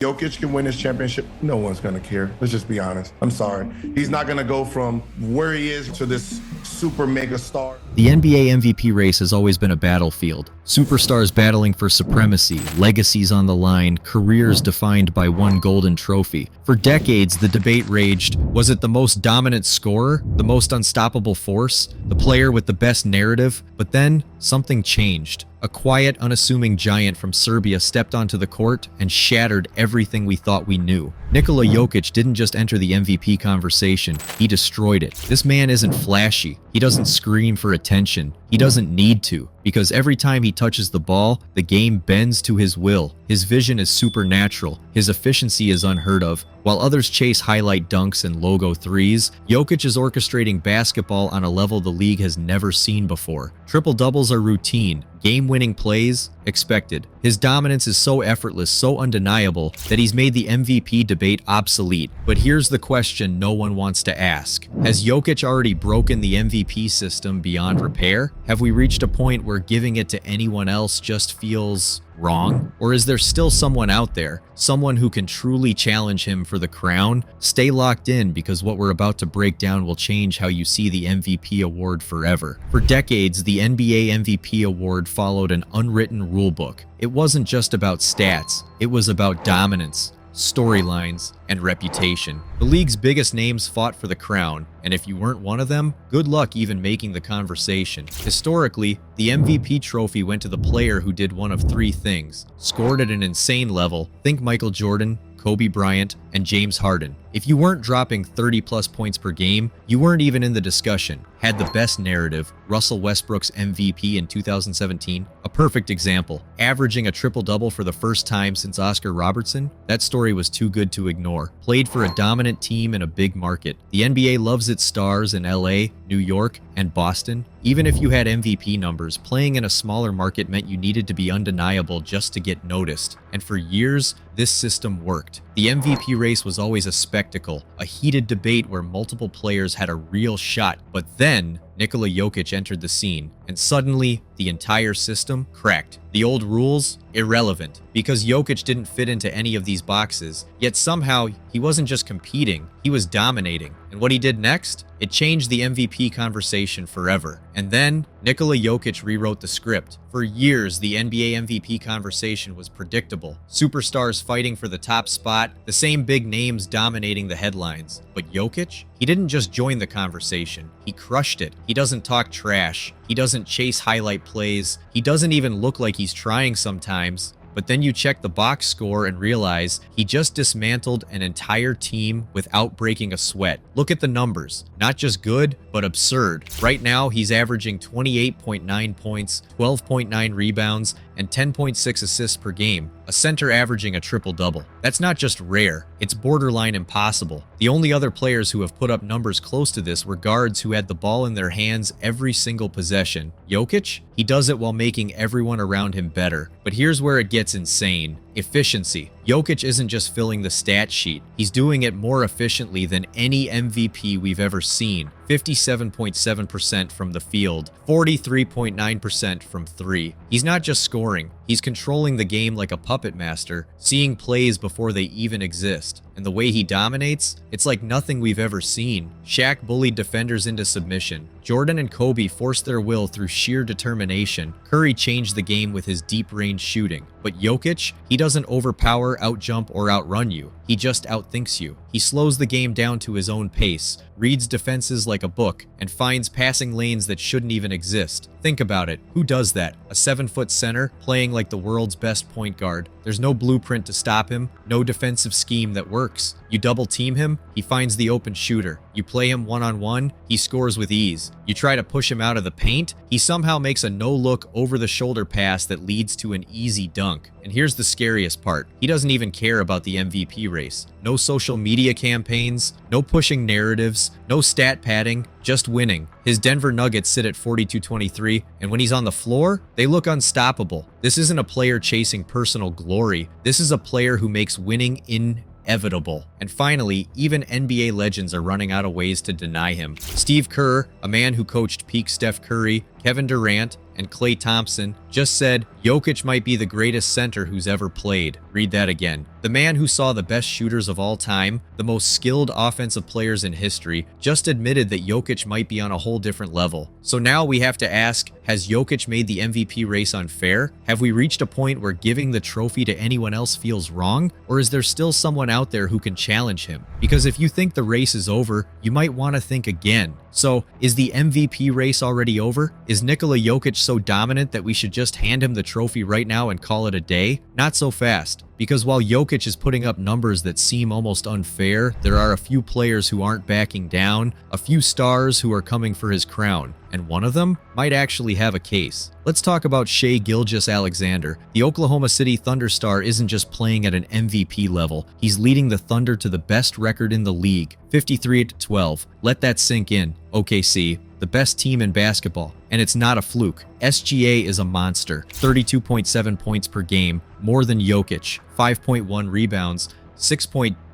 Jokić can win his championship, no one's going to care. Let's just be honest. I'm sorry. He's not going to go from where he is to this super mega star. The NBA MVP race has always been a battlefield. Superstars battling for supremacy, legacies on the line, careers defined by one golden trophy. For decades, the debate raged, was it the most dominant scorer, the most unstoppable force, the player with the best narrative? But then, something changed. A quiet, unassuming giant from Serbia stepped onto the court and shattered everything we thought we knew. Nikola Jokić didn't just enter the MVP conversation, he destroyed it. This man isn't flashy. He doesn't scream for attention. He doesn't need to, because every time he touches the ball, the game bends to his will. His vision is supernatural. His efficiency is unheard of. While others chase highlight dunks and logo threes, Jokić is orchestrating basketball on a level the league has never seen before. Triple-doubles are routine. Game-winning plays, expected. His dominance is so effortless, so undeniable, that he's made the MVP debate obsolete. But here's the question no one wants to ask. Has Jokić already broken the MVP system beyond repair? Have we reached a point where giving it to anyone else just feels wrong? Or is there still someone out there, someone who can truly challenge him for the crown? Stay locked in, because what we're about to break down will change how you see the MVP award forever. For decades, the NBA MVP award followed an unwritten rulebook. It wasn't just about stats, it was about dominance, storylines, and reputation. The league's biggest names fought for the crown, and if you weren't one of them, good luck even making the conversation. Historically, the MVP trophy went to the player who did one of three things: scored at an insane level, think Michael Jordan, Kobe Bryant, and James Harden. If you weren't dropping 30-plus points per game, you weren't even in the discussion. Had the best narrative, Russell Westbrook's MVP in 2017, a perfect example. Averaging a triple-double for the first time since Oscar Robertson, that story was too good to ignore. Played for a dominant team in a big market. The NBA loves its stars in LA, New York, and Boston. Even if you had MVP numbers, playing in a smaller market meant you needed to be undeniable just to get noticed. And for years, this system worked. The MVP race was always a spectacle, a heated debate where multiple players had a real shot. But then, Nikola Jokić entered the scene, and suddenly, the entire system cracked. The old rules? Irrelevant, because Jokić didn't fit into any of these boxes, yet somehow he wasn't just competing, he was dominating. And what he did next? It changed the MVP conversation forever. And then, Nikola Jokić rewrote the script. For years, the NBA MVP conversation was predictable. Superstars fighting for the top spot, the same big names dominating the headlines. But Jokić? He didn't just join the conversation, he crushed it. He doesn't talk trash, he doesn't chase highlight plays, he doesn't even look like he's trying sometimes. But then you check the box score and realize he just dismantled an entire team without breaking a sweat. Look at the numbers. Not just good, but absurd. Right now, he's averaging 28.9 points, 12.9 rebounds, and 10.6 assists per game. A center averaging a triple-double. That's not just rare, it's borderline impossible. The only other players who have put up numbers close to this were guards who had the ball in their hands every single possession. Jokić? He does it while making everyone around him better. But here's where it gets insane. Efficiency. Jokić isn't just filling the stat sheet, he's doing it more efficiently than any MVP we've ever seen. 57.7% from the field, 43.9% from three. He's not just scoring, he's controlling the game like a puppet master, seeing plays before they even exist. And the way he dominates, it's like nothing we've ever seen. Shaq bullied defenders into submission. Jordan and Kobe forced their will through sheer determination. Curry changed the game with his deep-range shooting. But Jokić, he doesn't overpower, outjump, or outrun you. He just outthinks you. He slows the game down to his own pace, reads defenses like a book, and finds passing lanes that shouldn't even exist. Think about it. Who does that? A 7-foot center playing like the world's best point guard. There's no blueprint to stop him, no defensive scheme that works. You double team him, he finds the open shooter. You play him one-on-one, he scores with ease. You try to push him out of the paint, he somehow makes a no-look over-the-shoulder pass that leads to an easy dunk. And here's the scariest part. He doesn't even care about the MVP race. No social media campaigns, no pushing narratives, no stat padding, just winning. His Denver Nuggets sit at 42-23, and when he's on the floor, they look unstoppable. This isn't a player chasing personal glory. This is a player who makes winning inevitable. And finally, even NBA legends are running out of ways to deny him. Steve Kerr, a man who coached peak Steph Curry, Kevin Durant, and Klay Thompson just said Jokić might be the greatest center who's ever played. Read that again. The man who saw the best shooters of all time, the most skilled offensive players in history, just admitted that Jokić might be on a whole different level. So now we have to ask, has Jokić made the MVP race unfair? Have we reached a point where giving the trophy to anyone else feels wrong? Or is there still someone out there who can challenge him? Because if you think the race is over, you might want to think again. So, is the MVP race already over? Is Nikola Jokić so dominant that we should just hand him the trophy right now and call it a day? Not so fast. Because while Jokić is putting up numbers that seem almost unfair, there are a few players who aren't backing down, a few stars who are coming for his crown, and one of them might actually have a case. Let's talk about Shai Gilgeous-Alexander. The Oklahoma City Thunder star isn't just playing at an MVP level, he's leading the Thunder to the best record in the league, 53-12. Let that sink in. OKC, the best team in basketball. And it's not a fluke. SGA is a monster. 32.7 points per game, more than Jokić. 5.1 rebounds, 6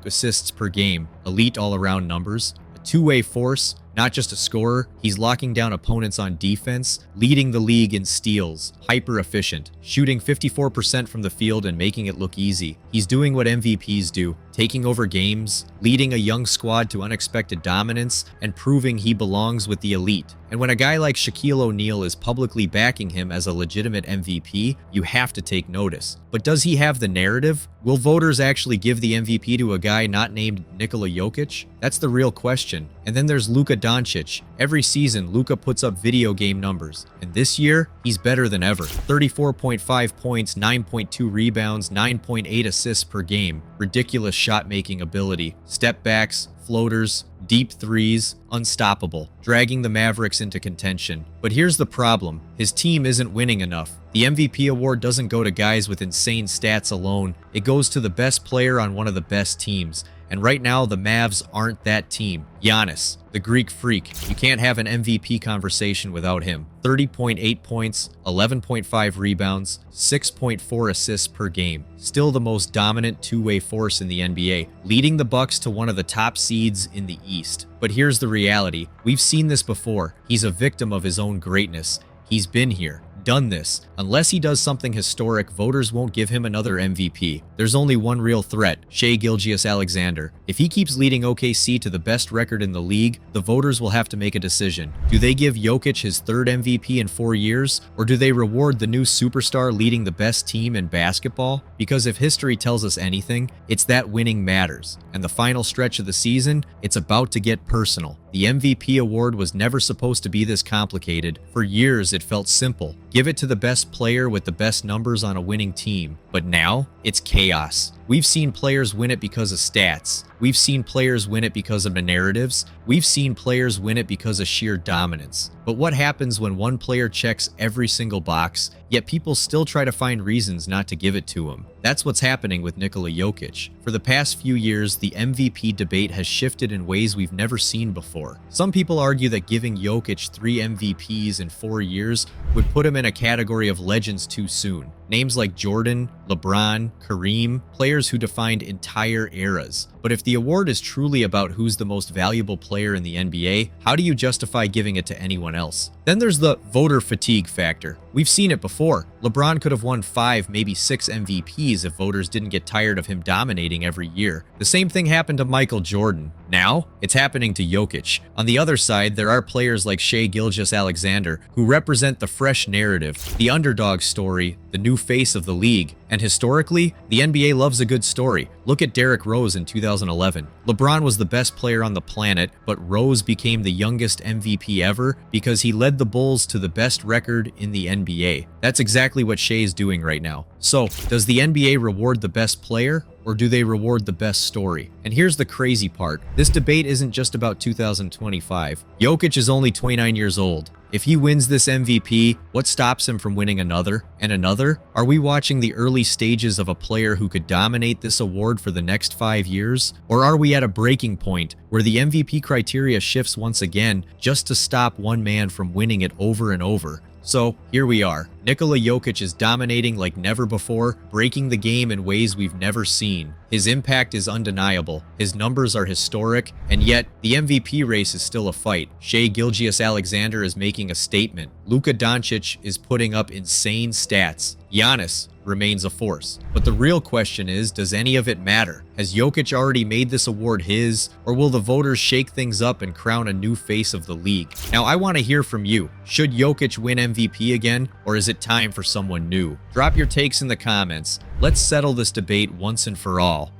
assists per game. Elite all-around numbers. A two-way force, not just a scorer. He's locking down opponents on defense, leading the league in steals, hyper efficient, shooting 54% from the field and making it look easy. He's doing what MVPs do, taking over games, leading a young squad to unexpected dominance, and proving he belongs with the elite. And when a guy like Shaquille O'Neal is publicly backing him as a legitimate MVP, you have to take notice. But does he have the narrative? Will voters actually give the MVP to a guy not named Nikola Jokić? That's the real question. And then there's Luka Doncic. Every season, Luka puts up video game numbers. And this year, he's better than ever. 34.5 points, 9.2 rebounds, 9.8 assists per game. Ridiculous shot-making ability. Step backs, floaters, deep threes, unstoppable, dragging the Mavericks into contention. But here's the problem. His team isn't winning enough. The MVP award doesn't go to guys with insane stats alone. It goes to the best player on one of the best teams. And right now, the Mavs aren't that team. Giannis, the Greek freak. You can't have an MVP conversation without him. 30.8 points, 11.5 rebounds, 6.4 assists per game. Still the most dominant two-way force in the NBA, leading the Bucks to one of the top seeds in the East. But here's the reality. We've seen this before. He's a victim of his own greatness. He's been here, done this. Unless he does something historic, voters won't give him another MVP. There's only one real threat, Shai Gilgeous-Alexander. If he keeps leading OKC to the best record in the league, the voters will have to make a decision. Do they give Jokić his third MVP in 4 years, or do they reward the new superstar leading the best team in basketball? Because if history tells us anything, it's that winning matters. And the final stretch of the season, it's about to get personal. The MVP award was never supposed to be this complicated. For years, it felt simple. Give it to the best player with the best numbers on a winning team. But now, it's chaos. We've seen players win it because of stats. We've seen players win it because of the narratives. We've seen players win it because of sheer dominance. But what happens when one player checks every single box, yet people still try to find reasons not to give it to him? That's what's happening with Nikola Jokić. For the past few years, the MVP debate has shifted in ways we've never seen before. Some people argue that giving Jokić 3 MVPs in 4 years would put him in a category of legends too soon. Names like Jordan, LeBron, Kareem, players who defined entire eras. But if the award is truly about who's the most valuable player in the NBA, how do you justify giving it to anyone else? Then there's the voter fatigue factor. We've seen it before. LeBron could have won 5, maybe 6 MVPs if voters didn't get tired of him dominating every year. The same thing happened to Michael Jordan. Now, it's happening to Jokić. On the other side, there are players like Shai Gilgeous-Alexander who represent the fresh narrative, the underdog story, the new face of the league. And historically, the NBA loves a good story. Look at Derrick Rose in 2011. LeBron was the best player on the planet, but Rose became the youngest MVP ever because he led the Bulls to the best record in the NBA. That's exactly what Shai's doing right now. So, does the NBA reward the best player, or do they reward the best story? And here's the crazy part. This debate isn't just about 2025. Jokić is only 29 years old. If he wins this MVP, what stops him from winning another and another? Are we watching the early stages of a player who could dominate this award for the next 5 years? Or are we at a breaking point where the MVP criteria shifts once again just to stop one man from winning it over and over? So, here we are. Nikola Jokić is dominating like never before, breaking the game in ways we've never seen. His impact is undeniable, his numbers are historic, and yet the MVP race is still a fight. Shai Gilgeous-Alexander is making a statement. Luka Doncic is putting up insane stats. Giannis remains a force. But the real question is, does any of it matter? Has Jokic already made this award his, or will the voters shake things up and crown a new face of the league? Now, I want to hear from you. Should Jokic win MVP again, or is it time for someone new? Drop your takes in the comments. Let's settle this debate once and for all.